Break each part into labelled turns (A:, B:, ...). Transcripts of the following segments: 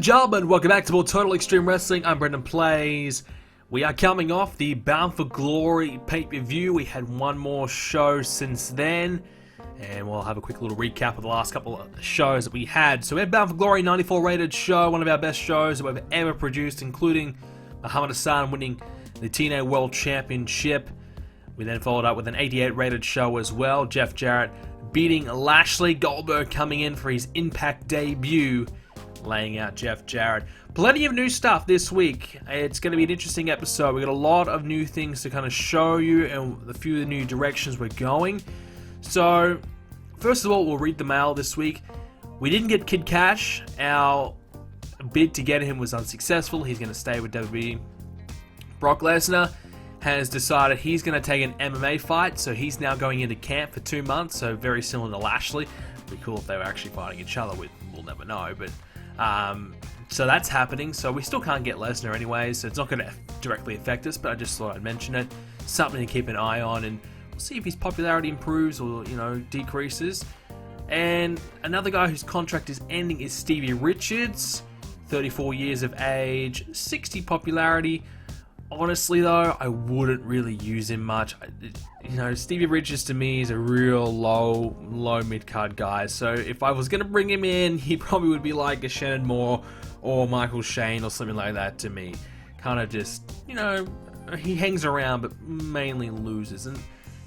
A: and gentlemen, welcome back to more Total Extreme Wrestling. I'm BrendenPlayz. We are coming off the Bound for Glory pay-per-view. We had one more show since then, and we'll have a quick little recap of the last couple of shows that we had. So we had Bound for Glory 94 rated show, one of our best shows that we've ever produced, including Muhammad Hassan winning the TNA World Championship. We then followed up with an 88 rated show as well. Jeff Jarrett beating Lashley. Goldberg coming in for his Impact debut, laying out Jeff Jarrett. Plenty of new stuff this week. It's going to be an interesting episode. We got a lot of new things to kind of show you and a few of the new directions we're going. So, first of all, we'll read the mail this week. We didn't get Kid Cash. Our bid to get him was unsuccessful. He's going to stay with WWE. Brock Lesnar has decided he's going to take an MMA fight, so he's now going into camp for 2 months, so very similar to Lashley. It'd be cool if they were actually fighting each other. We'll never know, but so that's happening. So we still can't get Lesnar anyway, so it's not going to directly affect us, but I just thought I'd mention it. Something to keep an eye on, and we'll see if his popularity improves or, decreases. And another guy whose contract is ending is Stevie Richards, 34 years of age, 60 popularity. Honestly, though, I wouldn't really use him much. Stevie Richards to me is a real low mid-card guy. So if I was going to bring him in, he probably would be like a Shannon Moore or Michael Shane or something like that to me. Kind of just, he hangs around but mainly loses. And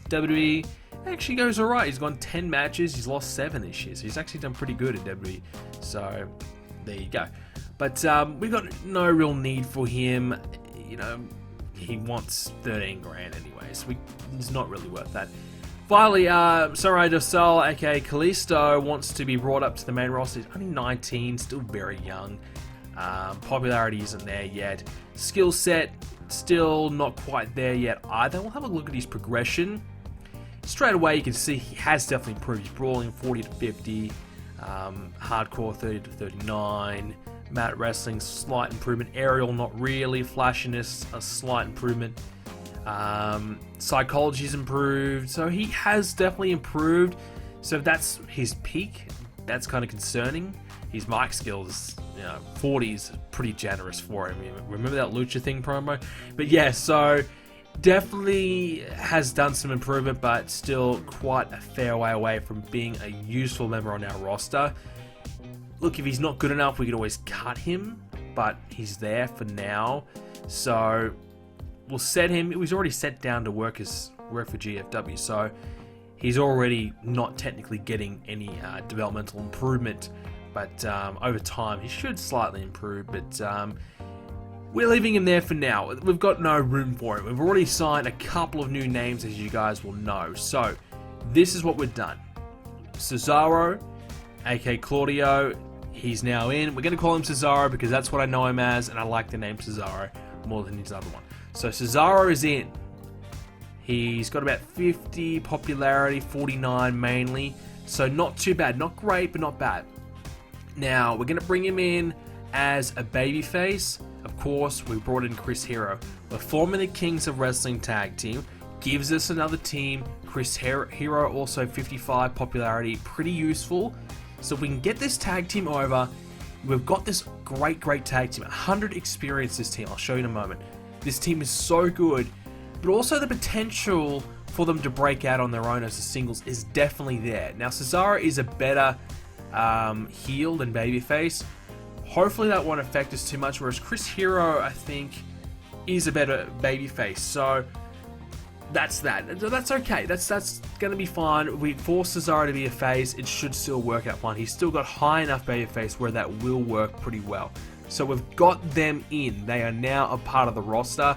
A: WWE actually goes alright. He's gone 10 matches. He's lost 7 this year. So he's actually done pretty good in WWE. So there you go. But we got no real need for him. He wants 13 grand anyway, so he's not really worth that. Finally, Sarai Dosal, aka Kalisto, wants to be brought up to the main roster. He's only 19, still very young. Popularity isn't there yet. Skill set, still not quite there yet either. We'll have a look at his progression. Straight away, you can see he has definitely improved. He's brawling 40 to 50, hardcore 30 to 39. Mat wrestling, slight improvement. Aerial, not really. Flashiness, a slight improvement. Psychology's improved. So he has definitely improved. So if that's his peak, that's kind of concerning. His mic skills, 40's pretty generous for him. Remember that Lucha Thing promo? But yeah, so definitely has done some improvement, but still quite a fair way away from being a useful member on our roster. Look, if he's not good enough, we could always cut him, but he's there for now. So we'll set him. He's already set down to work for GFW, so he's already not technically getting any developmental improvement. But over time, he should slightly improve. But we're leaving him there for now. We've got no room for him. We've already signed a couple of new names, as you guys will know. So this is what we've done. Cesaro, aka Claudio, he's now in. We're going to call him Cesaro because that's what I know him as, and I like the name Cesaro more than his other one. So Cesaro is in. He's got about 50 popularity, 49 mainly. So not too bad. Not great, but not bad. Now, we're going to bring him in as a babyface. Of course, we brought in Chris Hero. We're forming the Kings of Wrestling tag team. Gives us another team. Chris Hero also 55 popularity. Pretty useful. So if we can get this tag team over, we've got this great tag team. 100 experience, this team. I'll show you in a moment. This team is so good, but also the potential for them to break out on their own as a singles is definitely there. Now, Cesaro is a better heel than babyface. Hopefully that won't affect us too much, whereas Chris Hero, I think, is a better babyface. So that's that. That's okay. That's going to be fine. We force Cesaro to be a face. It should still work out fine. He's still got high enough babyface where that will work pretty well. So we've got them in. They are now a part of the roster.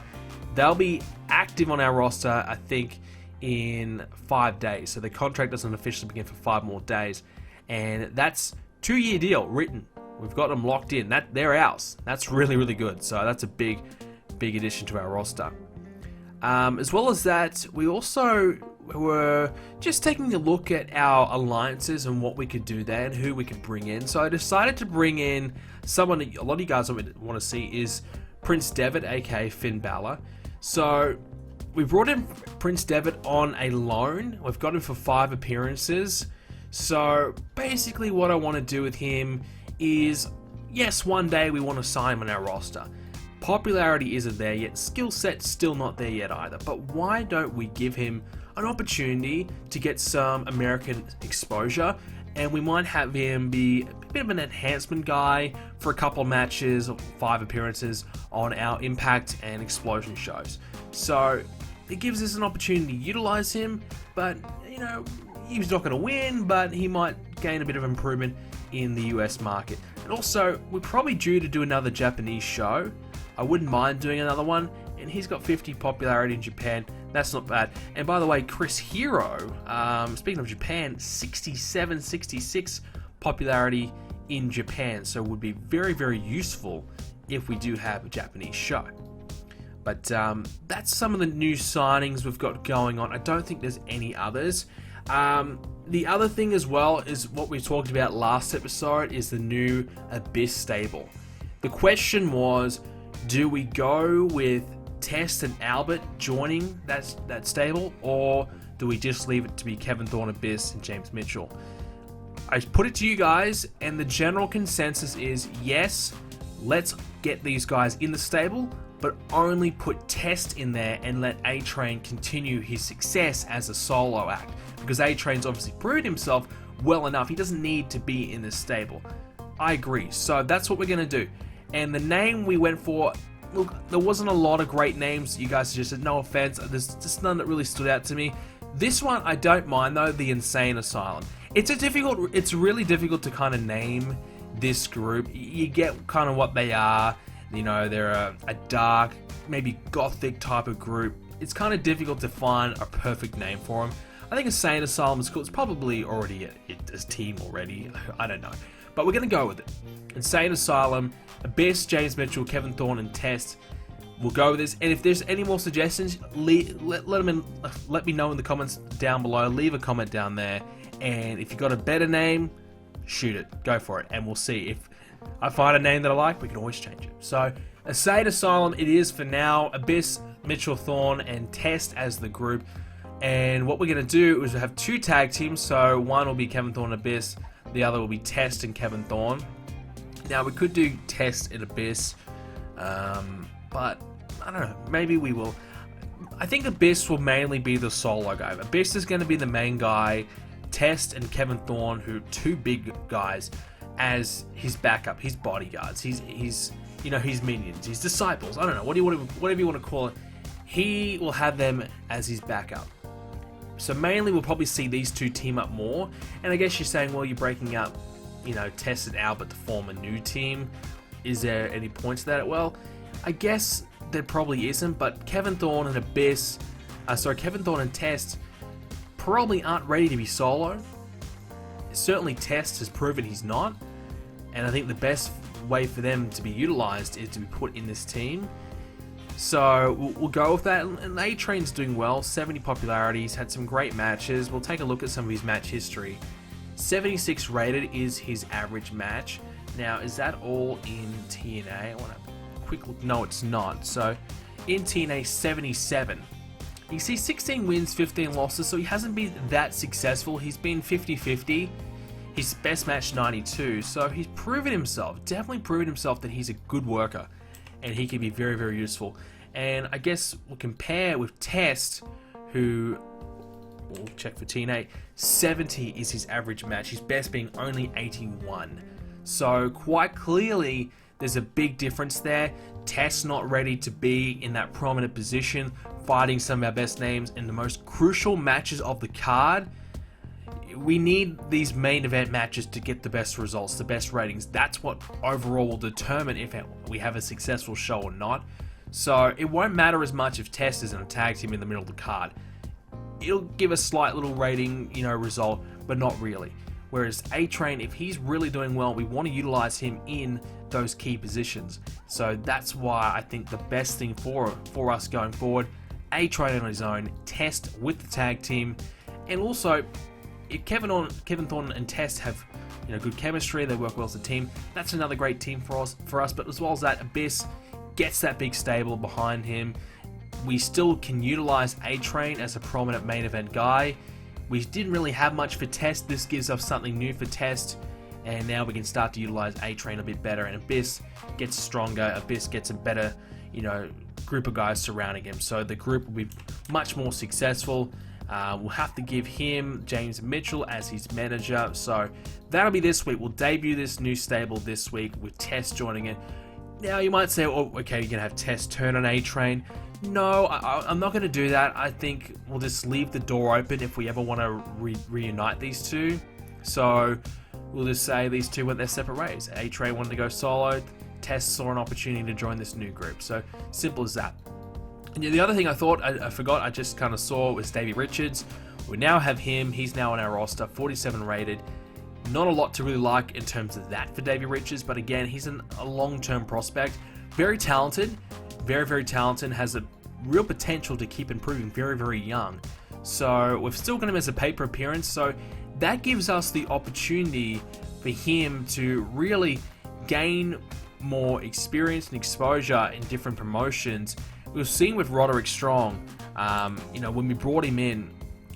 A: They'll be active on our roster, I think, in 5 days. So the contract doesn't officially begin for 5 more days. And that's 2-year deal written. We've got them locked in. They're ours. That's really good. So that's a big addition to our roster. As well as that, we also were just taking a look at our alliances and what we could do there and who we could bring in. So I decided to bring in someone that a lot of you guys want to see is Prince Devitt, aka Finn Balor. So we brought in Prince Devitt on a loan. We've got him for 5 appearances. So basically what I want to do with him is Yes, one day we want to sign him on our roster. Popularity isn't there yet, skill set's still not there yet either, but why don't we give him an opportunity to get some American exposure, and we might have him be a bit of an enhancement guy for a couple of matches, 5 appearances on our Impact and Explosion shows. So it gives us an opportunity to utilize him, but you know, he's not going to win, but he might gain a bit of improvement in the US market. And also, we're probably due to do another Japanese show. I wouldn't mind doing another one, and he's got 50 popularity in Japan. That's not bad. And by the way, Chris Hero, speaking of Japan, 67, 66 popularity in Japan, so it would be very, very useful if we do have a Japanese show. But that's some of the new signings we've got going on. I don't think there's any others. The other thing as well is what we talked about last episode is the new Abyss stable. The question was, do we go with Test and Albert joining that stable, or do we just leave it to be Kevin Thorne, Abyss, and James Mitchell? I put it to you guys, and the general consensus is yes, let's get these guys in the stable, but only put Test in there and let A-Train continue his success as a solo act, because A-Train's obviously proved himself well enough. He doesn't need to be in this stable. I agree, so that's what we're going to do. And the name we went for, look, there wasn't a lot of great names you guys suggested, no offense, there's just none that really stood out to me. This one I don't mind though, the Insane Asylum. It's really difficult to kind of name this group. You get kind of what they are, you know, they're a dark, maybe gothic type of group. It's kind of difficult to find a perfect name for them. I think Insane Asylum is cool. It's probably already a team already, I don't know. But we're going to go with it. Insane Asylum, Abyss, James Mitchell, Kevin Thorne, and Test. We'll go with this. And if there's any more suggestions, let me know in the comments down below. Leave a comment down there. And if you've got a better name, shoot it. Go for it. And we'll see. If I find a name that I like, we can always change it. So, Insane Asylum it is for now. Abyss, Mitchell, Thorne, and Test as the group. And what we're going to do is we'll have 2 tag teams. So, one will be Kevin Thorne, Abyss. The other will be Test and Kevin Thorne. Now, we could do Test and Abyss, but I don't know, maybe we will. I think Abyss will mainly be the solo guy. Abyss is going to be the main guy, Test and Kevin Thorne, who are 2 big guys, as his backup, his bodyguards, his you know, his minions, his disciples, I don't know, whatever you want to call it. He will have them as his backup. So mainly we'll probably see these 2 team up more, and I guess you're saying, well, you're breaking up, you know, Test and Albert to form a new team. Is there any point to that? Well, I guess there probably isn't, but Kevin Thorne and Kevin Thorne and Test probably aren't ready to be solo. Certainly Test has proven he's not, and I think the best way for them to be utilized is to be put in this team. So we'll go with that. And A-Train's doing well, 70 popularity, he's had some great matches. We'll take a look at some of his match history. 76 rated is his average match. Now, is that all in TNA? I want to quick look. No, it's not. So, in TNA, 77. You see 16 wins, 15 losses, so he hasn't been that successful. He's been 50-50. His best match, 92. So, he's proven himself, definitely proven himself that he's a good worker. And he can be very, very useful. And I guess we'll compare with Test, who... we'll check for TNA. 70 is his average match, his best being only 81. So quite clearly there's a big difference there. Test not ready to be in that prominent position, fighting some of our best names in the most crucial matches of the card. We need these main event matches to get the best results, the best ratings. That's what overall will determine if we have a successful show or not. So it won't matter as much if Test is in a tag team in the middle of the card. It'll give a slight little rating, you know, result, but not really. Whereas A-Train, if he's really doing well, we want to utilize him in those key positions. So that's why I think the best thing for us going forward, A-Train on his own, Test with the tag team, and also if Kevin Thorne and Test have, you know, good chemistry, they work well as a team, that's another great team for us. But as well as that, Abyss gets that big stable behind him. We still can utilize A-Train as a prominent main event guy. We didn't really have much for Test. This gives us something new for Test. and now we can start to utilize A-Train a bit better, and Abyss gets stronger, Abyss gets a better, group of guys surrounding him, so the group will be much more successful. We'll have to give him James Mitchell as his manager, so that'll be this week. We'll debut this new stable this week with Tess joining it. Now you might say, oh, okay, you're gonna have Tess turn on A-Train. No, I'm not gonna do that. I think we'll just leave the door open if we ever want to reunite these two. So we'll just say these two went their separate ways. A-Train wanted to go solo, Tess saw an opportunity to join this new group. So simple as that. And the other thing I forgot, I just kind of saw, was Davey Richards. We now have him. He's now on our roster, 47 rated. Not a lot to really like in terms of that for Davey Richards, but again, he's a long-term prospect. Very talented, very, very talented, has a real potential to keep improving, very, very young. So we've still got him as a paper appearance, so that gives us the opportunity for him to really gain more experience and exposure in different promotions. We've seen with Roderick Strong, when we brought him in,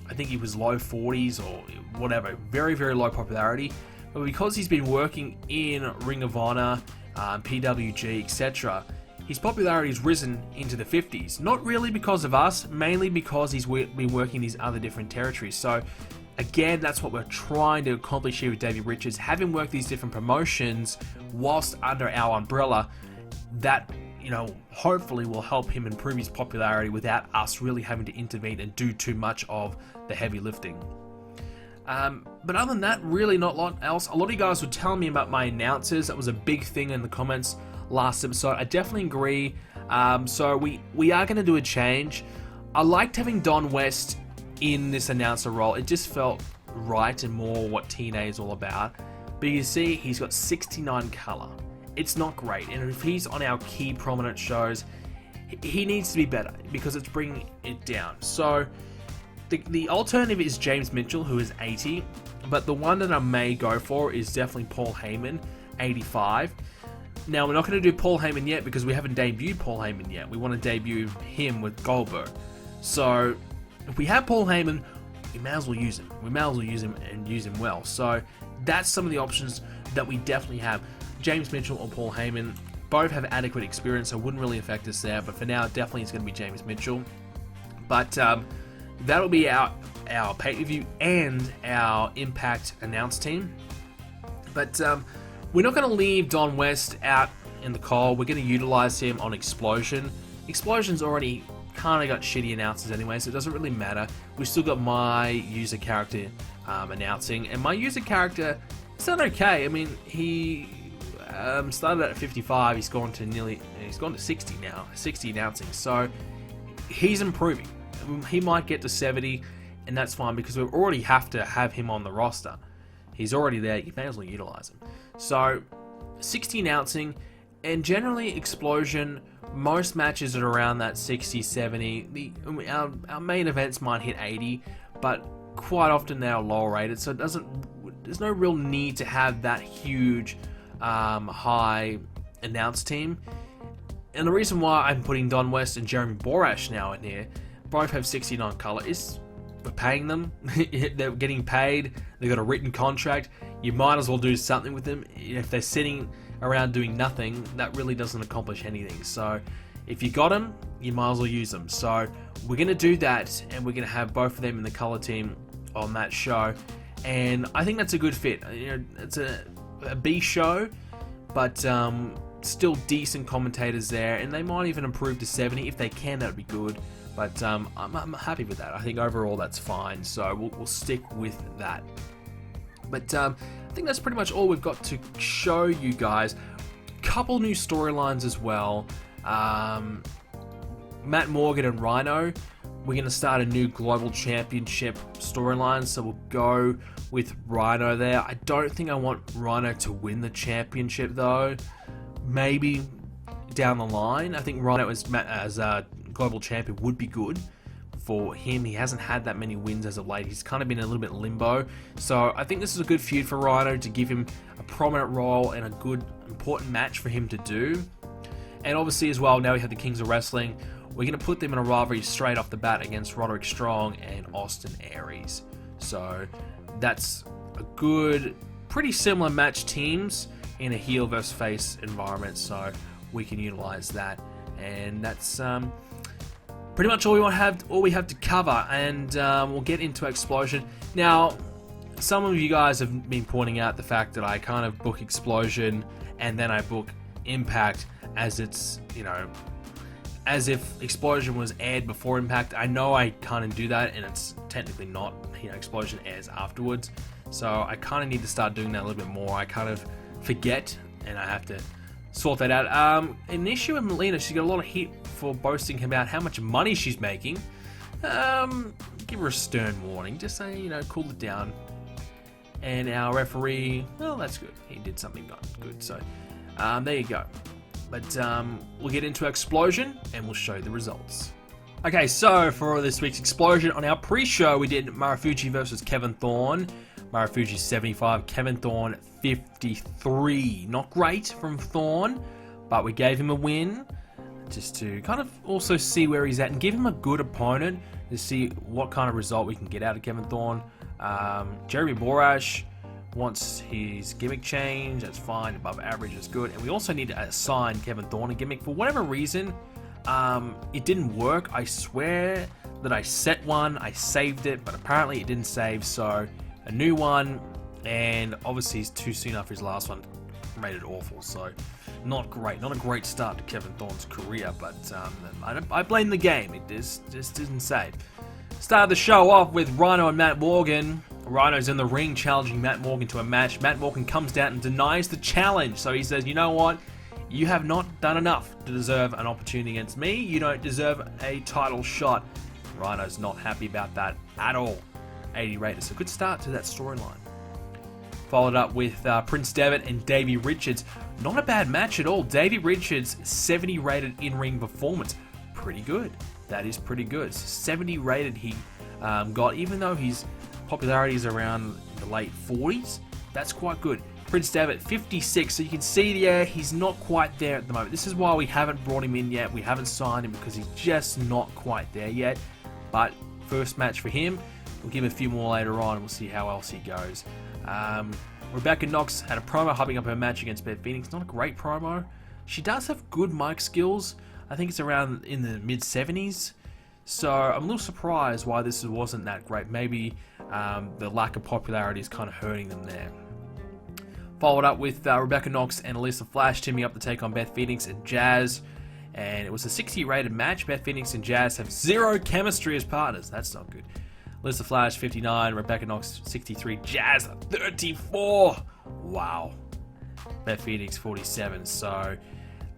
A: I think he was low 40s or whatever, very, very low popularity. But because he's been working in Ring of Honor, PWG, etc., his popularity has risen into the 50s. Not really because of us, mainly because he's been working these other different territories. So again, that's what we're trying to accomplish here with Davey Richards. Have him work these different promotions whilst under our umbrella. That, hopefully will help him improve his popularity without us really having to intervene and do too much of the heavy lifting. But other than that, really not a lot else. A lot of you guys were telling me about my announcers. That was a big thing in the comments last episode. I definitely agree. So we are going to do a change. I liked having Don West in this announcer role. It just felt right and more what TNA is all about. But you see, he's got 69 color. It's not great, and if he's on our key prominent shows, he needs to be better because it's bringing it down. So the alternative is James Mitchell, who is 80, but the one that I may go for is definitely Paul Heyman, 85. Now, we're not going to do Paul Heyman yet because we haven't debuted Paul Heyman yet. We want to debut him with Goldberg. So if we have Paul Heyman, we may as well use him. We may as well use him and use him well. So that's some of the options that we definitely have. James Mitchell or Paul Heyman, both have adequate experience, so it wouldn't really affect us there. But for now, definitely it's going to be James Mitchell. But that'll be our pay-per-view and our Impact announce team. But we're not going to leave Don West out in the cold. We're going to utilize him on Explosion. Explosion's already kind of got shitty announcers anyway, so it doesn't really matter. We've still got my user character announcing, and my user character, it's done okay. I mean, he started at 55, he's gone to 60 now, 60 announcing, so he's improving. He might get to 70, and that's fine because we already have to have him on the roster. He's already there, you may as well utilize him. So 60 announcing, and generally Explosion, most matches are around that 60, 70. Our main events might hit 80, but quite often they are lower rated, so there's no real need to have that huge high announce team. And the reason why I'm putting Don West and Jeremy Borash now in here, both have 69 color, is we're paying them. They're getting paid. They've got a written contract. You might as well do something with them. If they're sitting around doing nothing, that really doesn't accomplish anything. So if you got them, you might as well use them. So we're going to do that, and we're going to have both of them in the color team on that show. And I think that's a good fit. It's a B show, but still decent commentators there, and they might even improve to 70 if they can. That would be good. But I'm happy with that. I think overall that's fine, so we'll stick with that. But I think that's pretty much all we've got to show you guys. Couple new storylines as well. Matt Morgan and Rhino, we're going to start a new Global Championship storyline, so we'll go with Rhino there. I don't think I want Rhino to win the championship though. Maybe down the line. I think Rhino as a Global Champion would be good for him. He hasn't had that many wins as of late. He's kind of been in a little bit limbo. So I think this is a good feud for Rhino to give him a prominent role and a good, important match for him to do. And obviously as well, now we have the Kings of Wrestling. We're going to put them in a rivalry straight off the bat against Roderick Strong and Austin Aries. So that's a good pretty similar match teams in a heel versus face environment, so we can utilize that. And that's pretty much all we have to cover, and we'll get into Explosion. Now, some of you guys have been pointing out the fact that I kind of book Explosion and then I book Impact as it's, you know, as if Explosion was aired before Impact. I know I kind of do that, and it's technically not. You know, Explosion airs afterwards, so I kind of need to start doing that a little bit more. I kind of forget, and I have to sort that out. An issue with Melina, she's got a lot of heat for boasting about how much money she's making. Give her a stern warning. Just say, you know, cool it down. And our referee, well, that's good. He did something not good. So, there you go. But we'll get into Explosion, and we'll show you the results. Okay, so for this week's Explosion, on our pre-show, we did Marufuji versus Kevin Thorne. Marufuji 75, Kevin Thorne 53. Not great from Thorne, but we gave him a win just to kind of also see where he's at and give him a good opponent to see what kind of result we can get out of Kevin Thorne. Jeremy Borash wants his gimmick change. That's fine. Above average is good. And we also need to assign Kevin Thorne a gimmick. For whatever reason, it didn't work. I swear that I set one, I saved it, but apparently it didn't save, so a new one, and obviously he's too soon after his last one, rated awful, so not great. Not a great start to Kevin Thorne's career, but I blame the game. It just didn't save. Started the show off with Rhino and Matt Morgan. Rhino's in the ring challenging Matt Morgan to a match. Matt Morgan comes down and denies the challenge, so he says, you know what? You have not done enough to deserve an opportunity against me. You don't deserve a title shot. Rhino's not happy about that at all. 80 rated, so good start to that storyline. Followed up with Prince Devitt and Davey Richards. Not a bad match at all. Davey Richards, 70 rated in-ring performance. Pretty good. That is pretty good. 70 rated he got, even though his popularity is around the late 40s. That's quite good. Prince Devitt, 56, so you can see there he's not quite there at the moment. This is why we haven't brought him in yet. We haven't signed him because he's just not quite there yet. But first match for him. We'll give him a few more later on and we'll see how else he goes. Rebecca Knox had a promo hyping up her match against Beth Phoenix. Not a great promo. She does have good mic skills. I think it's around in the mid-70s. So I'm a little surprised why this wasn't that great. Maybe the lack of popularity is kind of hurting them there. Followed up with Rebecca Knox and Alyssa Flash teaming up to take on Beth Phoenix and Jazz. And it was a 60 rated match. Beth Phoenix and Jazz have zero chemistry as partners. That's not good. Alyssa Flash, 59. Rebecca Knox, 63. Jazz, 34. Wow. Beth Phoenix, 47. So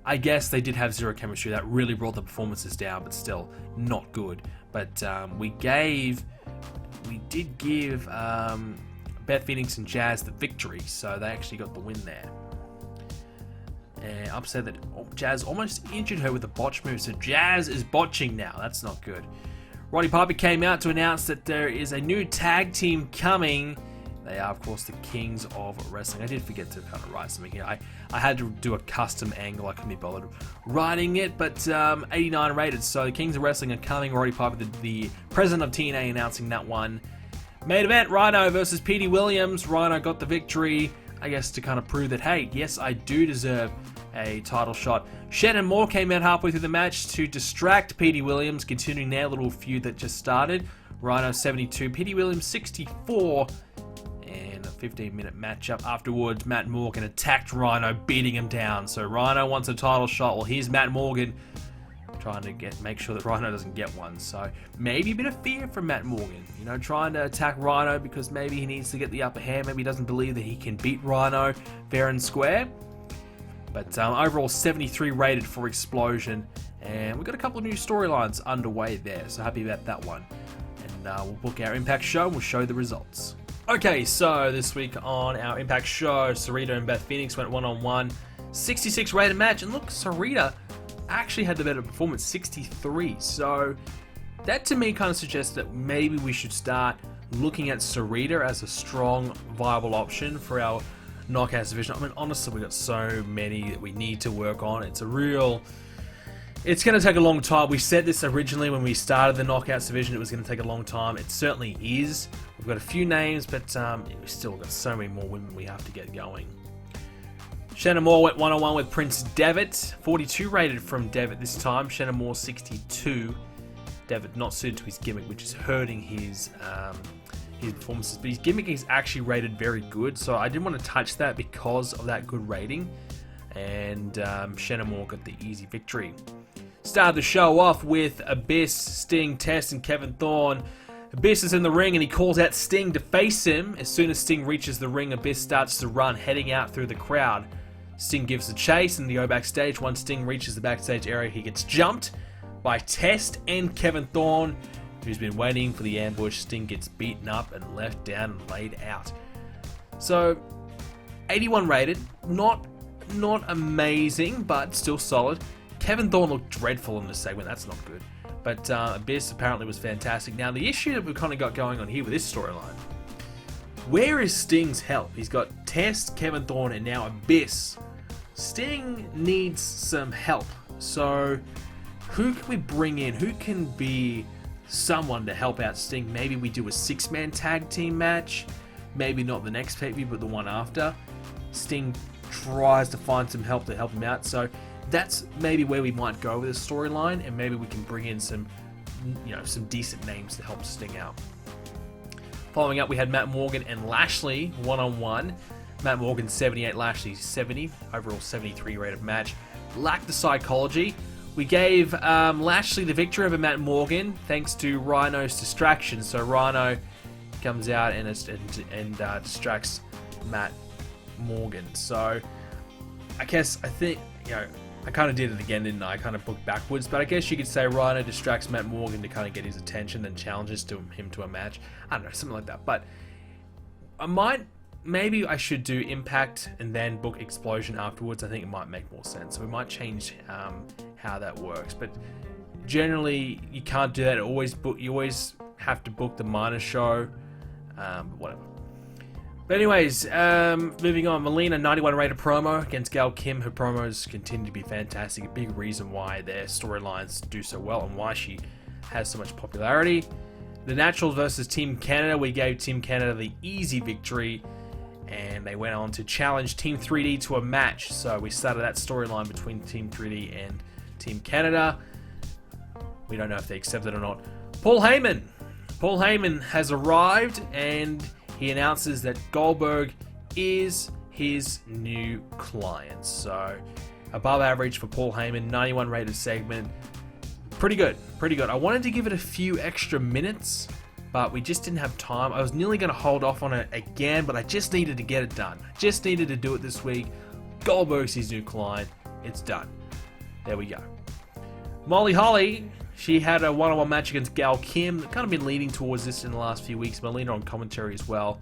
A: I guess they did have zero chemistry. That really brought the performances down, but still not good. But we did give Beth Phoenix and Jazz the victory, so they actually got the win there. And upset that Jazz almost injured her with a botch move, so Jazz is botching now. That's not good. Roddy Piper came out to announce that there is a new tag team coming. They are, of course, the Kings of Wrestling. I did forget to kind of write something here. I had to do a custom angle. I couldn't be bothered writing it, but 89 rated. So the Kings of Wrestling are coming. Roddy Piper, the president of TNA, announcing that one. Main event, Rhino versus Petey Williams. Rhino got the victory, I guess, to kind of prove that, hey, yes, I do deserve a title shot. Shed and Moore came out halfway through the match to distract Petey Williams, continuing their little feud that just started. Rhino 72, Petey Williams 64, and a 15-minute matchup afterwards. Matt Morgan attacked Rhino, beating him down. So Rhino wants a title shot. Well, here's Matt Morgan trying to make sure that Rhino doesn't get one. So maybe a bit of fear from Matt Morgan, you know, trying to attack Rhino because maybe he needs to get the upper hand. Maybe he doesn't believe that he can beat Rhino fair and square. But overall 73 rated for Explosion, and we've got a couple of new storylines underway there, so happy about that one. And we'll book our Impact show and we'll show the results. Okay, so this week on our Impact show, Sarita and Beth Phoenix went one-on-one. 66 rated match, and look, Sarita actually had the better performance, 63. So that to me kind of suggests that maybe we should start looking at Sarita as a strong, viable option for our Knockouts division. I mean, honestly, we've got so many that we need to work on. It's a real It's going to take a long time. We said this originally when we started the Knockouts division. It was going to take a long time. It certainly is. We've got a few names, but we've still got so many more women we have to get going. Shannon Moore went one-on-one with Prince Devitt. 42 rated from Devitt this time. Shannon Moore 62. Devitt not suited to his gimmick, which is hurting his performances. But his gimmick is actually rated very good, so I didn't want to touch that because of that good rating. And Shannon Moore got the easy victory. Started the show off with Abyss, Sting, Test, and Kevin Thorne. Abyss is in the ring and he calls out Sting to face him. As soon as Sting reaches the ring, Abyss starts to run, heading out through the crowd. Sting gives the chase and they go backstage. Once Sting reaches the backstage area, he gets jumped by Test and Kevin Thorne, who's been waiting for the ambush. Sting gets beaten up and left down and laid out. So, 81 rated, not amazing, but still solid. Kevin Thorne looked dreadful in this segment, that's not good. But Abyss apparently was fantastic. Now, the issue that we've kind of got going on here with this storyline, where is Sting's help? He's got Test, Kevin Thorne, and now Abyss. Sting needs some help. So, who can we bring in? Who can be someone to help out Sting? Maybe we do a 6-man tag team match. Maybe not the next pay-per-view, but the one after. Sting tries to find some help to help him out. So, that's maybe where we might go with this storyline, and maybe we can bring in some, some decent names to help Sting out. Following up, we had Matt Morgan and Lashley one-on-one. Matt Morgan 78, Lashley 70, overall 73 rated match. Lacked the psychology. We gave Lashley the victory over Matt Morgan thanks to Rhino's distraction. So Rhino comes out and distracts Matt Morgan. So I think I kind of did it again, didn't I? I kind of booked backwards, but I guess you could say Rhino distracts Matt Morgan to kind of get his attention and challenges him to a match. I don't know, something like that. But maybe I should do Impact and then book Explosion afterwards. I think it might make more sense. So we might change how that works. But generally, you can't do that. You always have to book the minor show. But whatever. But anyways, moving on. Melina, 91 rated promo against Gail Kim. Her promos continue to be fantastic. A big reason why their storylines do so well and why she has so much popularity. The Naturals versus Team Canada. We gave Team Canada the easy victory, and they went on to challenge Team 3D to a match. So we started that storyline between Team 3D and Team Canada. We don't know if they accepted it or not. Paul Heyman has arrived, and he announces that Goldberg is his new client. So, above average for Paul Heyman, 91 rated segment. Pretty good. I wanted to give it a few extra minutes, but we just didn't have time. I was nearly going to hold off on it again, but I just needed to get it done. Just needed to do it this week. Goldberg's his new client. It's done. There we go. Molly Holly, she had a one-on-one match against Gail Kim. Kind of been leading towards this in the last few weeks. Melina on commentary as well.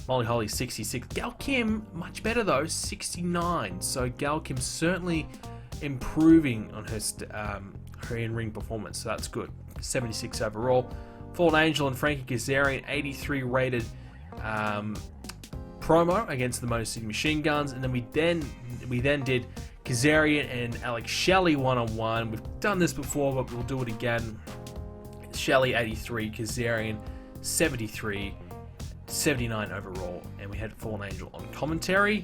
A: Molly Holly 66. Gail Kim, much better though, 69. So Gail Kim certainly improving on her in-ring performance. So that's good. 76 overall. Fallen Angel and Frankie Kazarian, 83 rated promo against the Motor City Machine Guns. And then we then did Kazarian and Alex Shelley one-on-one. We've done this before, but we'll do it again. Shelley 83, Kazarian 73, 79 overall, and we had Fallen Angel on commentary.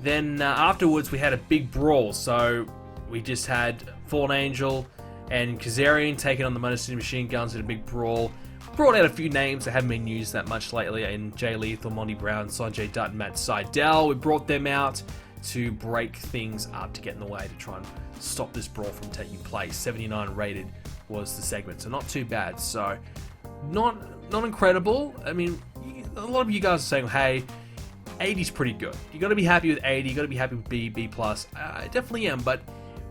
A: Then afterwards we had a big brawl, so we just had Fallen Angel and Kazarian taking on the Motor City Machine Guns in a big brawl. Brought out a few names that haven't been used that much lately, in Jay Lethal, Monty Brown, Sanjay Dutt, and Matt Sydal. We brought them out to break things up, to get in the way, to try and stop this brawl from taking place. 79 rated was the segment, so not too bad. So not incredible. I mean, a lot of you guys are saying, hey, 80's pretty good. You got to be happy with 80. You got to be happy with B plus. I definitely am, but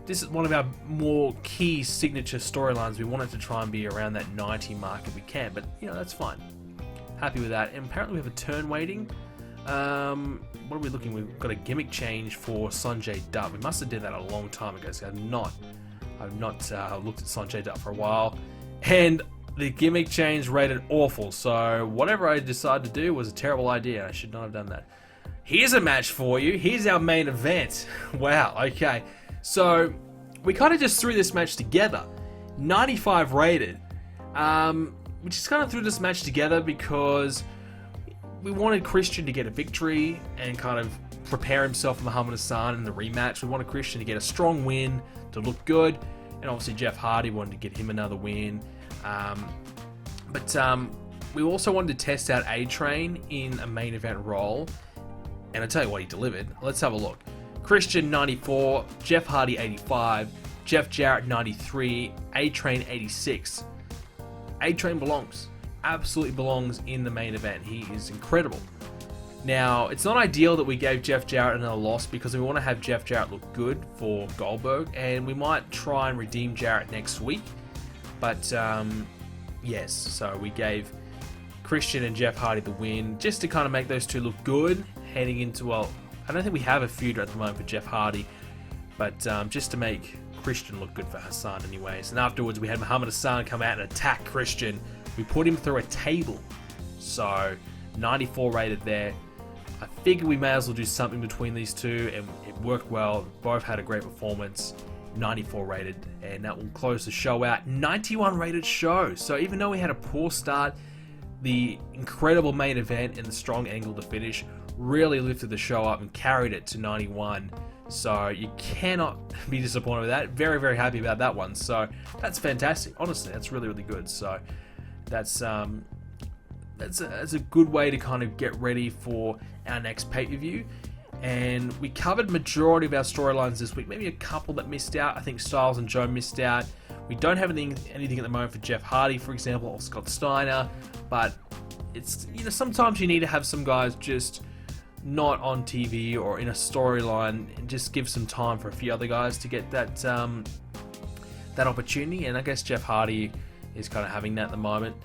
A: this is one of our more key signature storylines. We wanted to try and be around that 90 mark if we can, but that's fine. Happy with that. And apparently we have a turn waiting. What are we looking? We've got a gimmick change for Sanjay Dutt. We must have did that a long time ago. So I've not looked at Sanjay Dutt for a while, and the gimmick change rated awful. So whatever I decided to do was a terrible idea. I should not have done that. Here's a match for you. Here's our main event. Wow. Okay. So we kind of just threw this match together. 95 rated. We just kind of threw this match together because we wanted Christian to get a victory and kind of prepare himself for Muhammad Hassan in the rematch. We wanted Christian to get a strong win, to look good, and obviously Jeff Hardy wanted to get him another win. But we also wanted to test out A-Train in a main event role, and I tell you what, he delivered. Let's have a look. Christian 94, Jeff Hardy 85, Jeff Jarrett 93, A-Train 86. A-Train belongs, absolutely belongs in the main event. He is incredible. Now, it's not ideal that we gave Jeff Jarrett another loss because we want to have Jeff Jarrett look good for Goldberg, and we might try and redeem Jarrett next week. But yes, so we gave Christian and Jeff Hardy the win just to kind of make those two look good heading into, well, I don't think we have a feud at the moment for Jeff Hardy, but just to make Christian look good for Hassan anyways. And afterwards we had Muhammad Hassan come out and attack Christian. We put him through a table. So 94 rated there. I figured we may as well do something between these two, and it worked well. Both had a great performance. 94 rated, and that will close the show out. 91 rated show. So even though we had a poor start, the incredible main event and the strong angle to finish really lifted the show up and carried it to 91. So you cannot be disappointed with that. Very, very happy about that one. So that's fantastic. Honestly, that's really, really good. So that's a good way to kind of get ready for our next pay-per-view. And we covered majority of our storylines this week. Maybe a couple that missed out. I think Styles and Joe missed out. We don't have anything at the moment for Jeff Hardy, for example, or Scott Steiner. But it's, you know, sometimes you need to have some guys just not on TV or in a storyline, and just give some time for a few other guys to get that that opportunity. And I guess Jeff Hardy is kind of having that at the moment.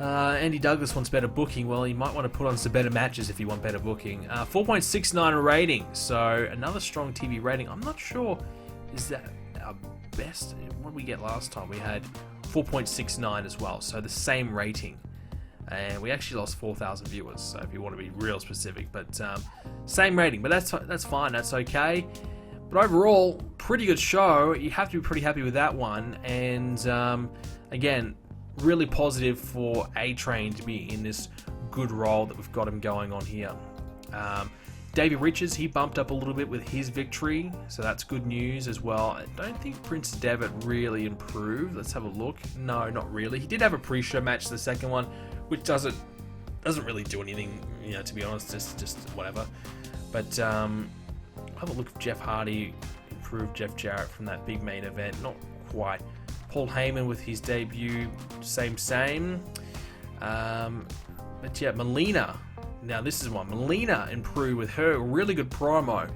A: Andy Douglas wants better booking. Well, he might want to put on some better matches if you want better booking. 4.69 rating, so another strong TV rating. I'm not sure, is that our best? What did we get last time? We had 4.69 as well, so the same rating. And we actually lost 4,000 viewers, so if you want to be real specific. But same rating, but that's fine, that's okay. But overall, pretty good show. You have to be pretty happy with that one. And again, really positive for A-Train to be in this good role that we've got him going on here. Davey Richards, he bumped up a little bit with his victory, so that's good news as well. I don't think Prince Devitt really improved. Let's have a look. No, not really. He did have a pre-show match, the second one, which doesn't really do anything, you know, to be honest, just whatever. But have a look if Jeff Hardy improved Jeff Jarrett from that big main event. Not quite. Paul Heyman with his debut, same. But yeah, Melina. Now this is one. Melina improved with her really good promo.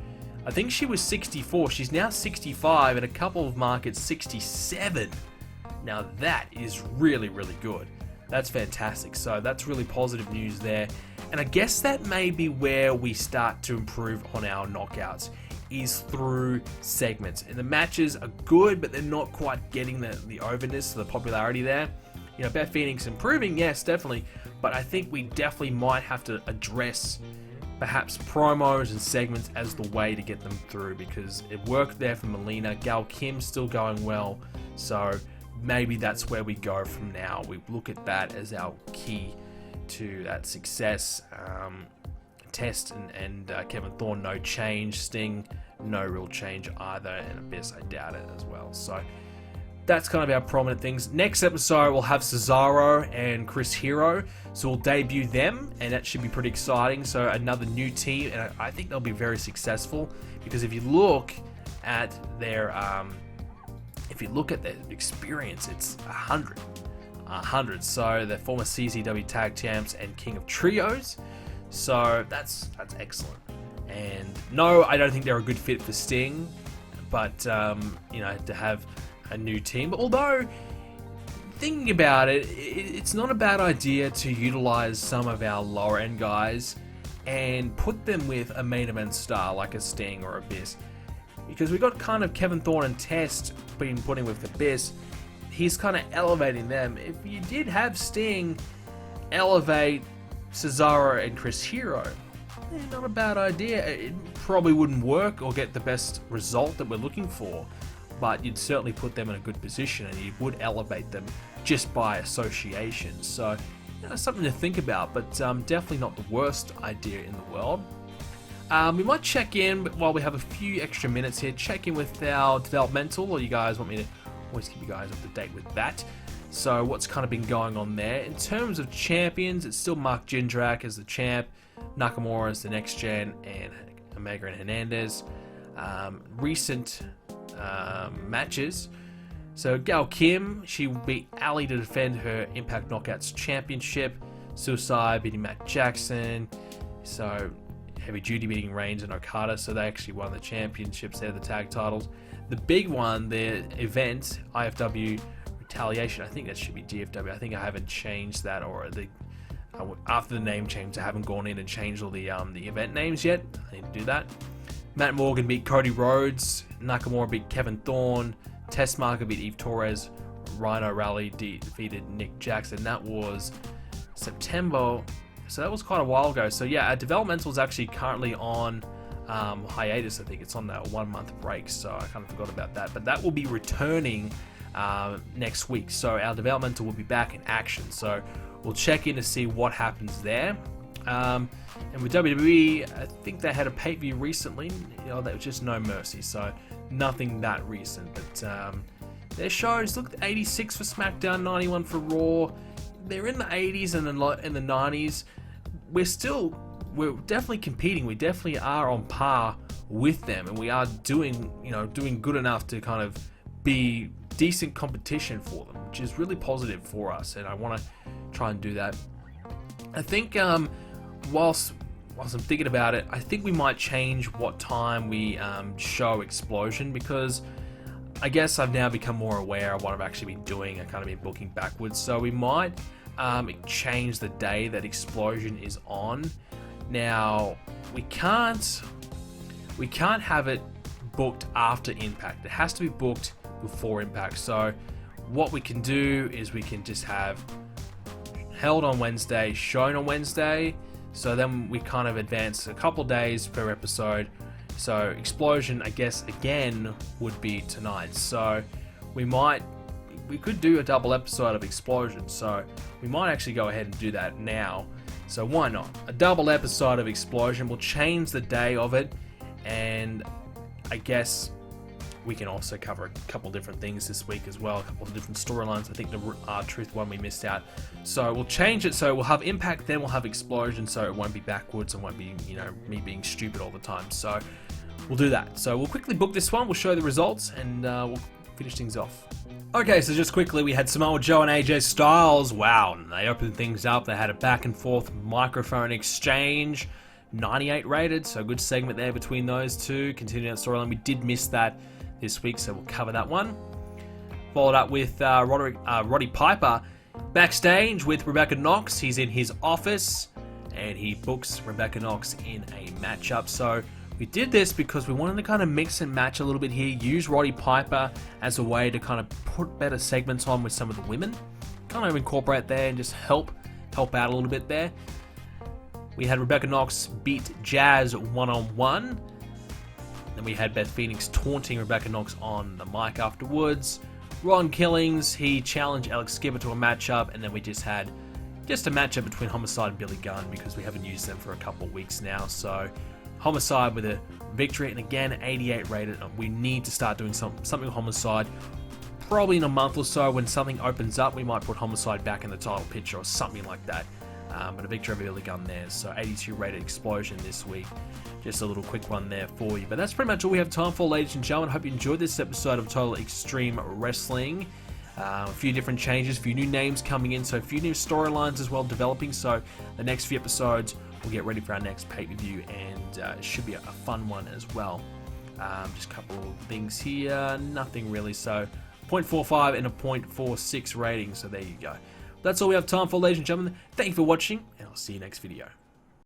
A: I think she was 64. She's now 65, and a couple of markets 67. Now that is really, really good. That's fantastic. So that's really positive news there. And I guess that may be where we start to improve on our knockouts, is through segments. And the matches are good, but they're not quite getting the overness, the popularity there. You know, Beth Phoenix improving, yes, definitely. But I think we definitely might have to address perhaps promos and segments as the way to get them through, because it worked there for Melina. Gal Kim still going well. So maybe that's where we go from now. We look at that as our key to that success. Test and Kevin Thorne, no change. Sting, no real change either. And Abyss, I doubt it as well. So that's kind of our prominent things. Next episode, we'll have Cesaro and Chris Hero. So we'll debut them, and that should be pretty exciting. So another new team, and I think they'll be very successful, because if you look at their experience, it's 100. So they're former CZW Tag Champs and King of Trios. So that's excellent. And no, I don't think they're a good fit for Sting, but you know, to have a new team. Although, thinking about it, it's not a bad idea to utilize some of our lower end guys and put them with a main event star like a Sting or Abyss, because we got kind of Kevin Thorne and Test being put in with Abyss. He's kind of elevating them. If you did have Sting elevate Cesaro and Chris Hero, not a bad idea. It probably wouldn't work or get the best result that we're looking for, but you'd certainly put them in a good position, and you would elevate them just by association. So, something to think about, but definitely not the worst idea in the world. We might check in, but while we have a few extra minutes here, check in with our developmental, or you guys want me to always keep you guys up to date with that. So what's kind of been going on there. In terms of champions, it's still Mark Jindrak as the champ, Nakamura as the next gen, and Omega and Hernandez. Recent matches. So Gail Kim, she will beat Ali to defend her Impact Knockouts Championship. Suicide beating Matt Jackson. So Heavy Duty beating Reigns and Okada, so they actually won the championships there, the tag titles. The big one, the event, IFW Retaliation, I think that should be GFW. I think I haven't changed that, or after the name change, I haven't gone in and changed all the event names yet. I need to do that. Matt Morgan beat Cody Rhodes. Nakamura beat Kevin Thorne. Testmarker beat Eve Torres. Rhino Rally defeated Nick Jackson. That was September. So that was quite a while ago. So yeah, our developmental is actually currently on hiatus. I think it's on that 1 month break. So I kind of forgot about that. But that will be returning next week. So our developmental will be back in action. So we'll check in to see what happens there. And with WWE, I think they had a pay-per-view recently. That was just No Mercy. So nothing that recent. But their shows looked 86 for SmackDown, 91 for Raw. They're in the 80s and in the 90s. We're definitely competing. We definitely are on par with them, and we are doing good enough to kind of be decent competition for them, which is really positive for us. And I want to try and do that. I think whilst I'm thinking about it, I think we might change what time we show Explosion, because I guess I've now become more aware of what I've actually been doing. I've kind of been booking backwards, so we might change the day that Explosion is on. Now we can't have it booked after Impact. It has to be booked before Impact. So what we can do is we can just have held on Wednesday, shown on Wednesday. So then we kind of advance a couple days per episode. So Explosion, I guess, again would be tonight. So we could do a double episode of Explosion. So we might actually go ahead and do that now. So why not? A double episode of Explosion. We'll change the day of it, and I guess we can also cover a couple different things this week as well, a couple of different storylines. I think the R-Truth one we missed out. So we'll change it, so we'll have Impact, then we'll have Explosion, so it won't be backwards and won't be, me being stupid all the time. So we'll do that. So we'll quickly book this one, we'll show the results, and we'll finish things off. Okay, so just quickly, we had Samoa Joe and AJ Styles. Wow, they opened things up. They had a back and forth microphone exchange. 98 rated, so good segment there between those two. Continuing that storyline, we did miss that this week, so we'll cover that one. Followed up with Roddy Piper backstage with Rebecca Knox. He's in his office, and he books Rebecca Knox in a matchup. So we did this because we wanted to kind of mix and match a little bit here, use Roddy Piper as a way to kind of put better segments on with some of the women, kind of incorporate there and just help out a little bit there. We had Rebecca Knox beat Jazz one-on-one. Then we had Beth Phoenix taunting Rebecca Knox on the mic afterwards. Ron Killings, he challenged Alex Skipper to a matchup, and then we just had a matchup between Homicide and Billy Gunn, because we haven't used them for a couple of weeks now. So Homicide with a victory, and again 88 rated. We need to start doing something with Homicide. Probably in a month or so, when something opens up, we might put Homicide back in the title picture or something like that. But a victory over Billy Gunn there. So 82 rated Explosion this week. Just a little quick one there for you. But that's pretty much all we have time for, ladies and gentlemen. Hope you enjoyed this episode of Total Extreme Wrestling. A few different changes, a few new names coming in, so a few new storylines as well developing. So the next few episodes, we'll get ready for our next pay-per-view, and it should be a fun one as well. Just a couple of things here, nothing really. So 0.45 and a 0.46 rating, so there you go. That's all we have time for, ladies and gentlemen. Thank you for watching, and I'll see you next video.